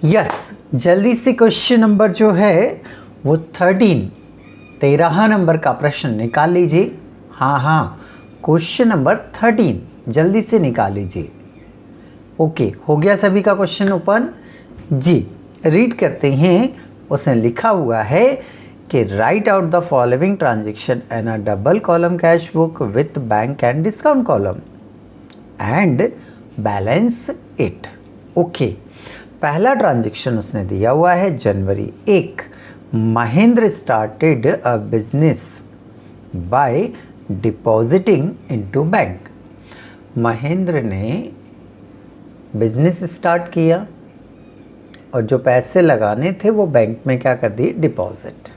Yes, जल्दी से question number जो है वो 13 नंबर का प्रश्न निकाल लीजिए। हाँ, क्वेश्चन नंबर 13 जल्दी से निकाल लीजिए। ओके, हो गया सभी का क्वेश्चन ओपन जी। रीड करते हैं। उसने लिखा हुआ है कि right out the following transaction in a double column cash book with bank and discount column and balance it. Okay, पहला ट्रांजेक्शन उसने दिया हुआ है जनवरी 1। Mahendra started a business by depositing into bank. Mahendra ने बिजनेस स्टार्ट किया और जो पैसे लगाने थे वो बैंक में क्या कर दिए, डिपॉजिट।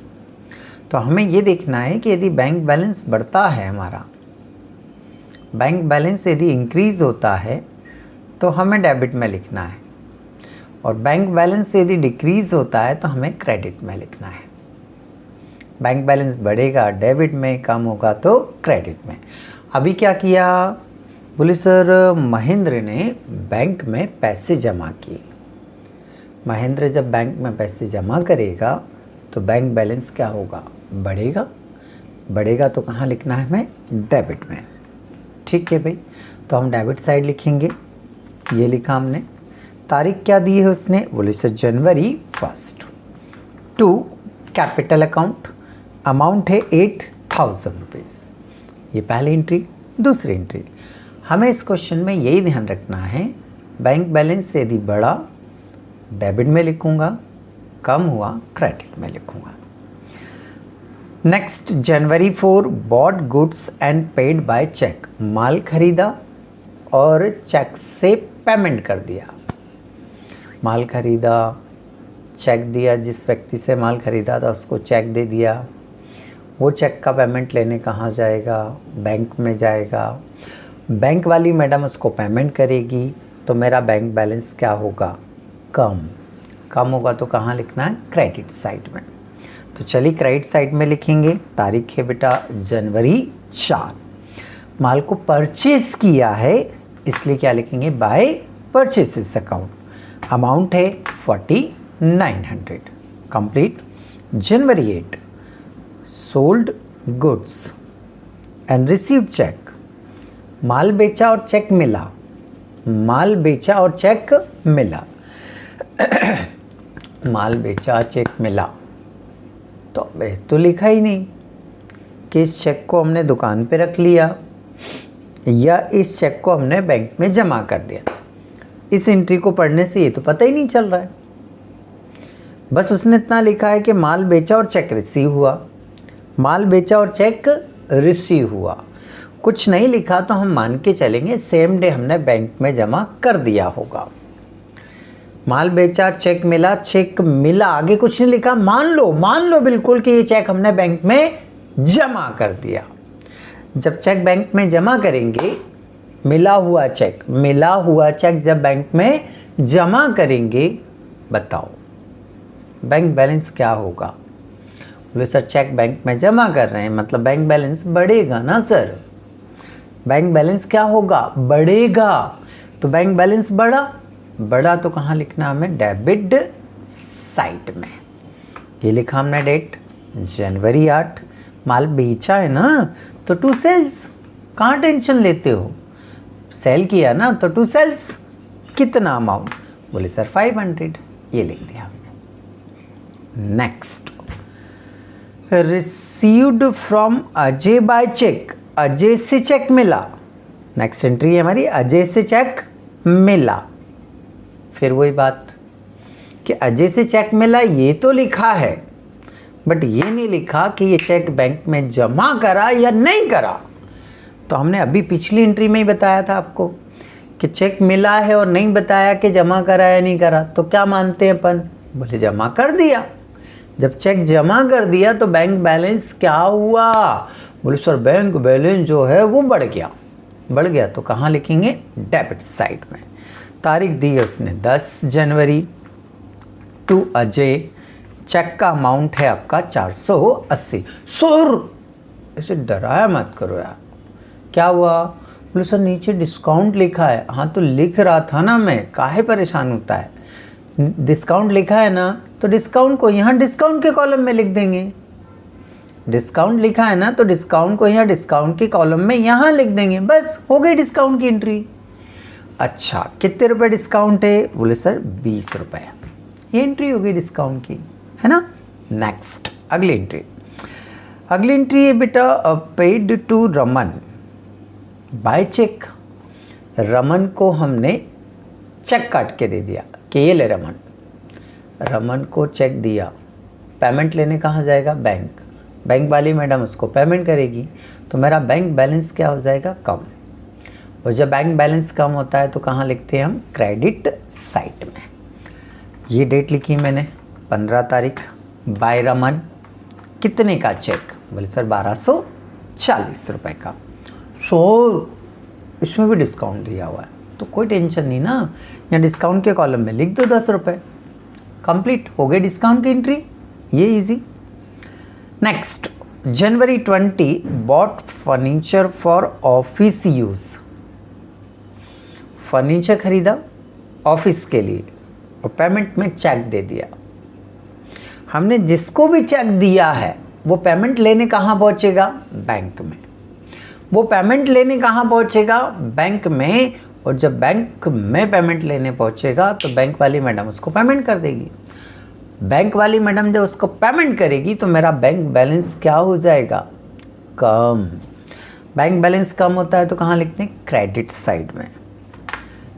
तो हमें ये देखना है कि यदि बैंक बैलेंस बढ़ता है, हमारा बैंक बैलेंस यदि इंक्रीज होता है तो हमें डेबिट में लिखना है, और बैंक बैलेंस यदि डिक्रीज होता है तो हमें क्रेडिट में लिखना है। बैंक बैलेंस बढ़ेगा डेबिट में, कम होगा तो क्रेडिट में। अभी क्या किया, बोले सर महेंद्र ने बैंक में पैसे जमा किए। महेंद्र जब बैंक में पैसे जमा करेगा तो बैंक बैलेंस क्या होगा, बढ़ेगा। बढ़ेगा तो कहाँ लिखना है हमें, डेबिट में। ठीक है भाई, तो हम डेबिट साइड लिखेंगे। ये लिखा हमने। तारीख क्या दी है उसने, बोले सर जनवरी 1। टू कैपिटल अकाउंट, अमाउंट है 8000 रुपीज़। ये पहली एंट्री। दूसरी एंट्री, हमें इस क्वेश्चन में यही ध्यान रखना है, बैंक बैलेंस यदि बढ़ा डेबिट में लिखूंगा, कम हुआ क्रेडिट में लिखूंगा। Next, January 4 bought goods and paid by cheque. माल खरीदा और चेक से पेमेंट कर दिया। माल खरीदा, चेक दिया, जिस व्यक्ति से माल खरीदा था उसको चेक दे दिया। वो चेक का पेमेंट लेने कहाँ जाएगा, बैंक में जाएगा। बैंक वाली मैडम उसको पेमेंट करेगी तो मेरा बैंक बैलेंस क्या होगा, कम होगा तो कहाँ लिखना है, क्रेडिट साइड में। तो चलिए क्रेडिट साइड में लिखेंगे। तारीख है बेटा जनवरी 4। माल को परचेज किया है इसलिए क्या लिखेंगे, बाय परचेसेस अकाउंट। अमाउंट है 4900। Complete. January 8 sold goods and received cheque. माल बेचा और चेक मिला। माल बेचा और चेक मिला। माल बेचा चेक मिला तो लिखा ही नहीं कि इस चेक को हमने दुकान पे रख लिया या इस चेक को हमने बैंक में जमा कर दिया। इस एंट्री को पढ़ने से ये तो पता ही नहीं चल रहा है। बस उसने इतना लिखा है कि माल बेचा और चेक रिसीव हुआ। माल बेचा और चेक रिसीव हुआ, कुछ नहीं लिखा तो हम मान के चलेंगे सेम डे हमने बैंक में जमा कर दिया होगा। माल बेचा, चेक मिला, चेक मिला, आगे कुछ नहीं लिखा। मान लो बिल्कुल कि ये चेक हमने बैंक में जमा कर दिया। जब चेक बैंक में जमा करेंगे, मिला हुआ चेक जब बैंक में जमा करेंगे, बताओ बैंक बैलेंस क्या होगा। बोले सर चेक बैंक में जमा कर रहे हैं मतलब बैंक बैलेंस बढ़ेगा ना सर। बैंक बैलेंस क्या होगा, बढ़ेगा। तो बैंक बैलेंस बढ़ा तो कहाँ लिखना हमें, डेबिट साइड में। ये लिखा हमने डेट जनवरी 8। माल बेचा है ना तो टू सेल्स, कहाँ टेंशन लेते हो, सेल किया ना तो टू सेल्स। कितना अमाउंट, बोले सर 500। ये लिख दिया हमने। Next, received from Ajay by cheque. Ajay से चेक मिला। नेक्स्ट एंट्री है हमारी, अजय से चेक मिला। फिर वही बात कि अजय से चेक मिला ये तो लिखा है, बट ये नहीं लिखा कि ये चेक बैंक में जमा करा या नहीं करा। तो हमने अभी पिछली एंट्री में ही बताया था आपको कि चेक मिला है और नहीं बताया कि जमा करा या नहीं करा। तो क्या मानते हैं अपन, बोले जमा कर दिया। जब चेक जमा कर दिया तो बैंक बैलेंस क्या हुआ, बोले सर बैंक बैलेंस जो है वो बढ़ गया तो कहाँ लिखेंगे, डेबिट साइड में। तारीख दी है उसने 10 जनवरी। टू अजय, चेक का अमाउंट है आपका 480। सर ऐसे डराया मत करो यार, क्या हुआ, बोले सर नीचे डिस्काउंट लिखा है। हाँ तो लिख रहा था ना मैं, काहे परेशान होता है। डिस्काउंट लिखा है ना, तो डिस्काउंट को यहाँ डिस्काउंट के कॉलम में लिख देंगे। डिस्काउंट लिखा है ना, तो डिस्काउंट को यहाँ डिस्काउंट के कॉलम में यहाँ लिख देंगे, बस हो गई डिस्काउंट की एंट्री। अच्छा, कितने रुपए डिस्काउंट है? बोले सर 20 रुपये। ये एंट्री हो गई डिस्काउंट की, है ना। नेक्स्ट, अगली एंट्री। अगली एंट्री है बेटा, paid to Raman by cheque. Raman को हमने चेक काट के दे दिया कि ये ले रमन। रमन को चेक दिया, पेमेंट लेने कहाँ जाएगा? बैंक। बैंक वाली मैडम उसको पेमेंट करेगी, तो मेरा बैंक बैलेंस क्या हो जाएगा? कम। और जब बैंक बैलेंस कम होता है तो कहाँ लिखते हैं हम? क्रेडिट साइड में। ये डेट लिखी मैंने 15 तारीख, बाय रमन। कितने का चेक? बोले सर 1240 रुपये का। सो इसमें भी डिस्काउंट दिया हुआ है, तो कोई टेंशन नहीं ना, यहाँ डिस्काउंट के कॉलम में लिख दो 10 रुपये। कंप्लीट हो गई डिस्काउंट की एंट्री, ये easy. Next, January 20 bought furniture for office use. Furniture खरीदा ऑफिस के लिए और पेमेंट में चेक दे दिया। हमने जिसको भी चेक दिया है वो पेमेंट लेने कहाँ पहुँचेगा? बैंक में। वो पेमेंट लेने कहाँ पहुँचेगा? बैंक में। और जब बैंक में पेमेंट लेने पहुँचेगा तो बैंक वाली मैडम उसको पेमेंट कर देगी। बैंक वाली मैडम जब उसको पेमेंट करेगी तो मेरा बैंक बैलेंस क्या हो जाएगा? कम। बैंक बैलेंस कम होता है तो कहाँ लिखते हैं? क्रेडिट साइड में।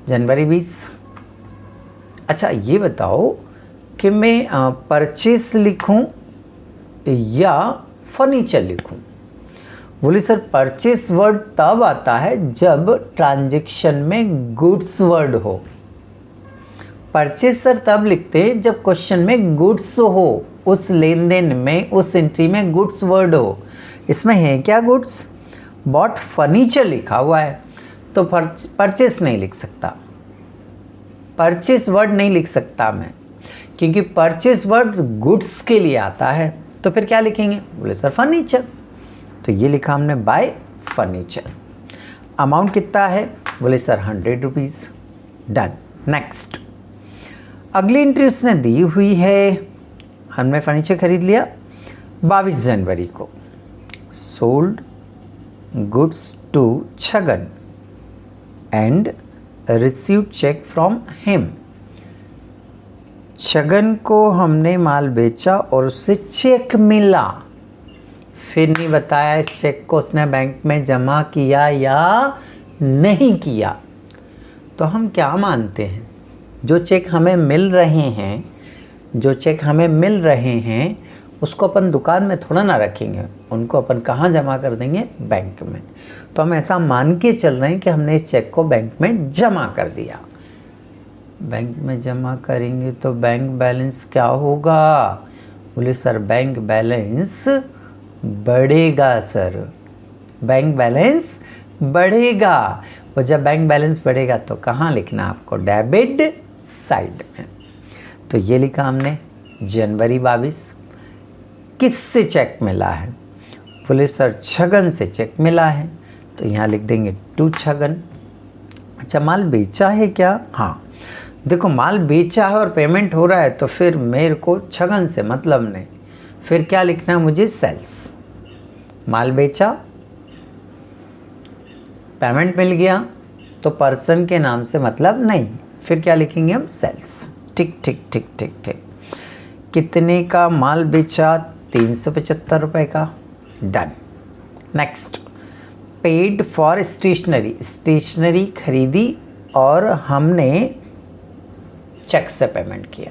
जनवरी 20। अच्छा, ये बताओ कि मैं परचेस लिखूं या फर्नीचर लिखूं? बोले सर परचेस वर्ड तब आता है जब ट्रांजैक्शन में गुड्स वर्ड हो। परचेस सर तब लिखते हैं जब क्वेश्चन में गुड्स हो, उस लेन देन में, उस एंट्री में गुड्स वर्ड हो। इसमें है क्या गुड्स? बॉट फर्नीचर लिखा हुआ है, तो परचेस नहीं लिख सकता। परचेस वर्ड नहीं लिख सकता मैं, क्योंकि परचेस वर्ड गुड्स के लिए आता है। तो फिर क्या लिखेंगे? बोले सर फर्नीचर। तो ये लिखा हमने बाय फर्नीचर। अमाउंट कितना है? बोले सर 100 रुपीज़। डन। नेक्स्ट, अगली एंट्री उसने दी हुई है, हमने फर्नीचर खरीद लिया 22 जनवरी को। Sold goods to Chhagan and receive cheque from him. Chhagan को हमने माल बेचा और उससे चेक मिला। फिर नहीं बताया इस चेक को उसने बैंक में जमा किया या नहीं किया। तो हम क्या मानते हैं? जो चेक हमें मिल रहे हैं, जो चेक हमें मिल रहे हैं, उसको अपन दुकान में थोड़ा ना रखेंगे, उनको अपन कहाँ जमा कर देंगे? बैंक में। तो हम ऐसा मान के चल रहे हैं कि हमने इस चेक को बैंक में जमा कर दिया। बैंक में जमा करेंगे तो बैंक बैलेंस क्या होगा? बोले सर बैंक बैलेंस बढ़ेगा। सर बैंक बैलेंस बढ़ेगा। और जब बैंक बैलेंस बढ़ेगा तो कहाँ लिखना आपको? डेबिट साइड में। तो ये लिखा हमने जनवरी 22। किससे चेक मिला है? बोले सर छगन से चेक मिला है, तो यहाँ लिख देंगे टू छगन। अच्छा, माल बेचा है क्या? हाँ, देखो माल बेचा है और पेमेंट हो रहा है, तो फिर मेरे को छगन से मतलब नहीं। फिर क्या लिखना है मुझे? सेल्स। माल बेचा, पेमेंट मिल गया, तो पर्सन के नाम से मतलब नहीं। फिर क्या लिखेंगे हम? सेल्स। ठीक ठीक ठीक ठीक ठीक। कितने का माल बेचा? 375 रुपये का। Done. Next, paid for stationery. Stationery खरीदी और हमने चेक से पेमेंट किया।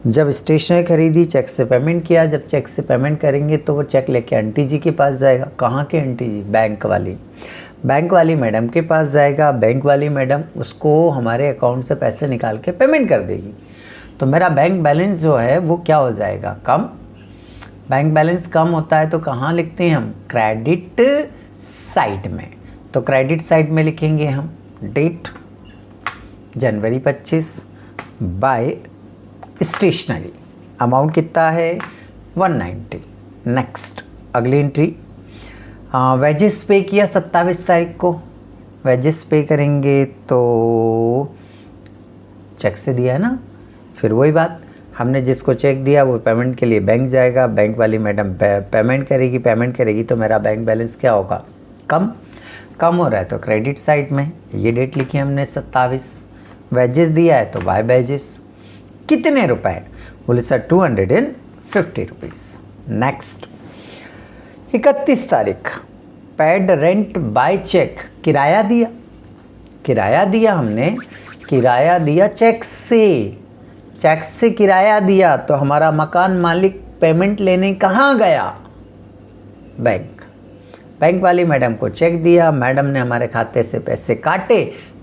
जब स्टेशनरी खरीदी, चेक से पेमेंट किया। जब चेक से पेमेंट करेंगे तो वो चेक लेके आंटी जी के पास जाएगा। कहाँ के आंटी जी? बैंक वाली। बैंक वाली मैडम के पास जाएगा। बैंक वाली मैडम उसको हमारे अकाउंट से पैसे निकाल के पेमेंट कर देगी। तो मेरा बैंक बैलेंस जो है वो क्या हो जाएगा? कम। बैंक बैलेंस कम होता है तो कहाँ लिखते हैं हम? क्रेडिट साइड में। तो क्रेडिट साइड में लिखेंगे हम date January 25 buy stationery. Amount कितना है? 190। नेक्स्ट, अगली एंट्री, वेजेस पे किया 27 तारीख को। वेजेस पे करेंगे तो चेक से दिया है ना, फिर वही बात, हमने जिसको चेक दिया वो पेमेंट के लिए बैंक जाएगा, बैंक वाली मैडम पेमेंट करेगी तो मेरा बैंक बैलेंस क्या होगा, कम हो रहा है तो क्रेडिट साइड में ये डेट लिखी हमने 27, वेजेस दिया है तो बाय वेजेस, कितने रुपए, बोले सर 250 रुपीज़। नेक्स्ट 31 तारीख, पेड रेंट बाय चेक, किराया दिया हमने, किराया दिया चेक से किराया दिया, तो हमारा मकान मालिक पेमेंट लेने कहाँ गया, बैंक वाली मैडम को चेक दिया, मैडम ने हमारे खाते से पैसे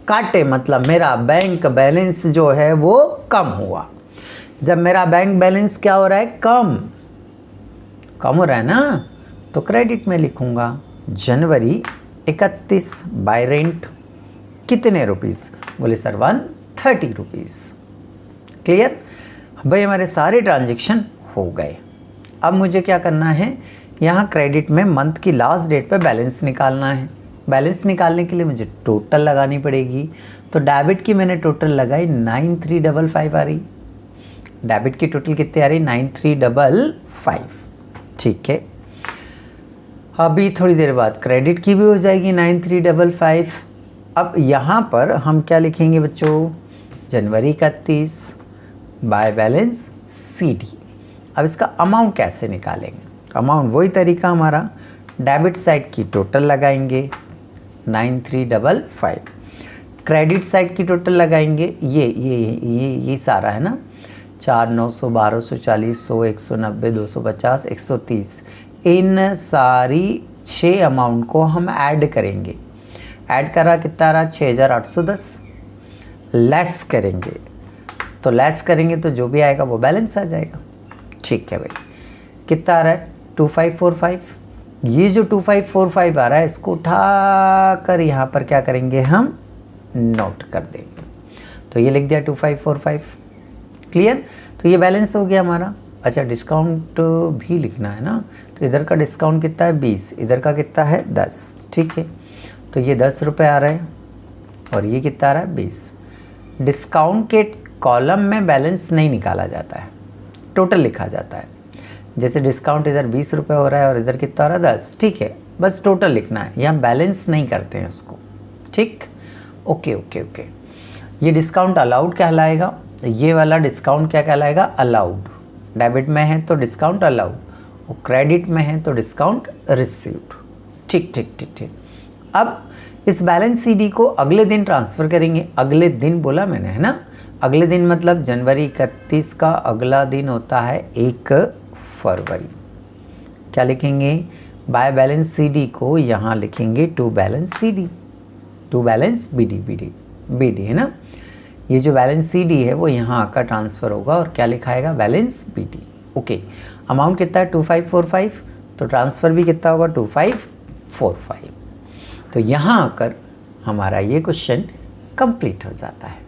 काटे मतलब मेरा बैंक बैलेंस जो है वो कम हुआ। जब मेरा बैंक बैलेंस क्या हो रहा है, कम हो रहा है ना, तो क्रेडिट में लिखूंगा जनवरी 31 बाय रेंट कितने रुपीस, बोले सर 130 रुपीज़। क्लियर भाई, हमारे सारे ट्रांजेक्शन हो गए। अब मुझे क्या करना है, यहाँ क्रेडिट में मंथ की लास्ट डेट पे बैलेंस निकालना है। बैलेंस निकालने के लिए मुझे टोटल लगानी पड़ेगी, तो डेबिट की मैंने टोटल लगाई 9355 आ रही, डेबिट की टोटल कितनी आ रही 9355। ठीक है, अभी थोड़ी देर बाद क्रेडिट की भी हो जाएगी 9355। अब यहाँ पर हम क्या लिखेंगे बच्चों, जनवरी 31 बाय बैलेंस CD। अब इसका अमाउंट कैसे निकालेंगे, अमाउंट वही तरीका हमारा, डेबिट साइड की टोटल लगाएंगे 9355, क्रेडिट साइड की टोटल लगाएंगे ये सारा है ना, 4, 900, 1240, 100, 190, 250, 130, इन सारी 6 अमाउंट को हम ऐड करेंगे। ऐड करा कितना रहा 6810, लेस करेंगे तो जो भी आएगा वो बैलेंस आ जाएगा। ठीक है भाई, कितना आ रहा है 2545, ये जो 2545 आ रहा है इसको उठाकर यहाँ पर क्या करेंगे, हम नोट कर देंगे, तो ये लिख दिया 2545। क्लियर, तो ये बैलेंस हो गया हमारा। अच्छा, डिस्काउंट भी लिखना है ना, तो इधर का डिस्काउंट कितना है 20, इधर का कितना है 10। ठीक है, तो ये 10 रुपये आ रहे हैं और ये कितना आ रहा है 20। डिस्काउंट के कॉलम में बैलेंस नहीं निकाला जाता है, टोटल लिखा जाता है। जैसे डिस्काउंट इधर 20 रुपये हो रहा है और इधर कितना हो रहा है 10, ठीक है, बस टोटल लिखना है, यहाँ बैलेंस नहीं करते हैं उसको। ठीक, ओके। ये डिस्काउंट अलाउड कहलाएगा, ये वाला डिस्काउंट क्या कहलाएगा, अलाउड। डेबिट में है तो डिस्काउंट अलाउड, और क्रेडिट में है तो डिस्काउंट रिसीव्ड। ठीक। अब इस बैलेंस CD को अगले दिन ट्रांसफ़र करेंगे। अगले दिन बोला मैंने, है ना, अगले दिन मतलब जनवरी 31 का अगला दिन होता है 1 फरवरी। क्या लिखेंगे, बाय बैलेंस CD को यहाँ लिखेंगे to balance CD, to balance BD है ना, ये जो बैलेंस CD है वो यहाँ आकर ट्रांसफ़र होगा और क्या लिखाएगा, बैलेंस BD। ओके, अमाउंट कितना है 2545, तो ट्रांसफ़र भी कितना होगा 2545। तो यहाँ आकर हमारा ये क्वेश्चन कंप्लीट हो जाता है।